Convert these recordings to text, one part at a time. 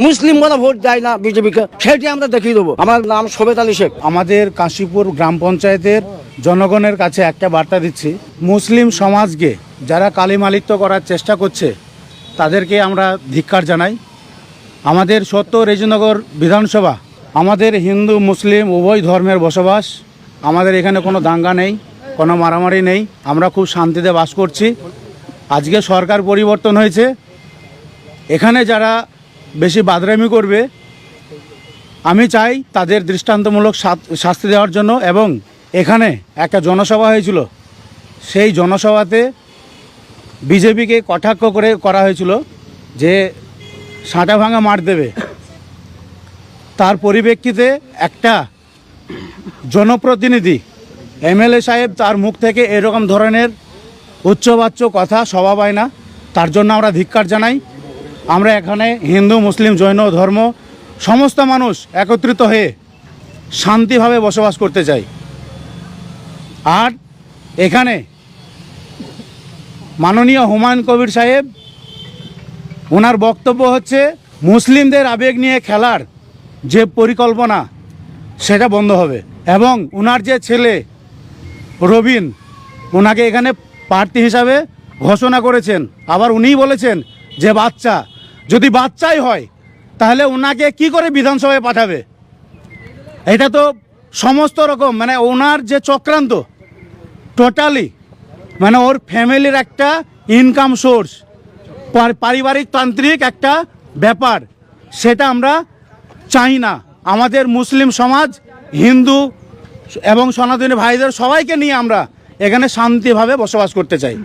মুসলিম বলা ভোট দেয় না বিজেপিকে, সেটি আমরা দেখিয়ে দেবো। আমার নাম শোভেত আলী শেখ। আমাদের কাশীপুর গ্রাম পঞ্চায়েতের জনগণের কাছে একটা বার্তা দিচ্ছি, মুসলিম সমাজকে যারা কালিমালিত্য করার চেষ্টা করছে তাদেরকে আমরা ধিক্কার জানাই। আমাদের সত্য রেজিনগর বিধানসভা, আমাদের হিন্দু মুসলিম উভয় ধর্মের বসবাস। আমাদের এখানে কোনো দাঙ্গা নেই, কোনো মারামারি নেই, আমরা খুব শান্তিতে বাস করছি। আজকে সরকার পরিবর্তন হয়েছে, এখানে যারা বেশি বাদরামি করবে আমি চাই তাদের দৃষ্টান্তমূলক শাস্তি দেওয়ার জন্য। এবং এখানে একটা জনসভা হয়েছিল, সেই জনসভাতে বিজেপিকে কটাক্ষ করে করা হয়েছিল যে সাঁটা ভাঙা মার দেবে। তার পরিপ্রেক্ষিতে একটা জনপ্রতিনিধি এমএলএ সাহেব তার মুখ থেকে এরকম ধরনের উচ্চবাচ্য কথা শোভা পায় না, তার জন্য আমরা ধিক্কার জানাই। আমরা এখানে হিন্দু মুসলিম জৈন ধর্ম সমস্ত মানুষ একত্রিত হয়ে শান্তিভাবে বসবাস করতে চাই। আর এখানে মাননীয় হুমায়ুন কবির সাহেব, ওনার বক্তব্য হচ্ছে মুসলিমদের আবেগ নিয়ে খেলার যে পরিকল্পনা সেটা বন্ধ হবে। এবং ওনার যে ছেলে রবিন, ওনাকে এখানে প্রার্থী হিসাবে ঘোষণা করেছেন। আবার উনিই বলেছেন যে বাচ্চা, যদি বাচ্চাই হয় তাহলে ওনাকে কি করে বিধানসভায় পাঠাবে? এটা তো সমস্ত রকম মানে ওনার যে চক্রান্ত টোটালি, মানে ওর ফ্যামিলির একটা ইনকাম সোর্স, পারিবারিক তান্ত্রিক একটা ব্যাপার, সেটা আমরা চাই না। আমাদের মুসলিম সমাজ, হিন্দু এবং সনাতনী ভাইদের সবাইকে নিয়ে আমরা এখানে শান্তিভাবে বসবাস করতে চাই।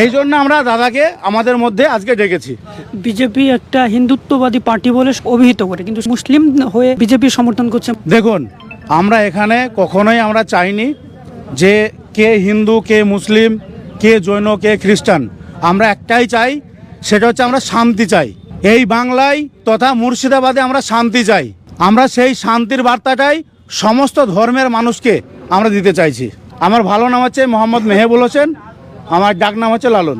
এই জন্য আমরা দাদাকে আমাদের মধ্যে আজকে ডেকেছি। বিজেপি একটা হিন্দুত্ববাদী পার্টি বলে অভিহিত করে, কিন্তু মুসলিম হয়ে বিজেপি সমর্থন করছে। দেখুন, আমরা এখানে কখনোই আমরা চাইনি যে কে হিন্দু, কে মুসলিম, কে জৈন, কে খ্রিস্টান। আমরা একটাই চাই, সেটা হচ্ছে আমরা শান্তি চাই। এই বাংলায় তথা মুর্শিদাবাদে আমরা শান্তি চাই। আমরা সেই শান্তির বার্তাটাই সমস্ত ধর্মের মানুষকে আমরা দিতে চাইছি। আমার ভালো নাম হচ্ছে মোহাম্মদ মেহেবুল হোসেন, আমার ডাক নাম হচ্ছে লালন।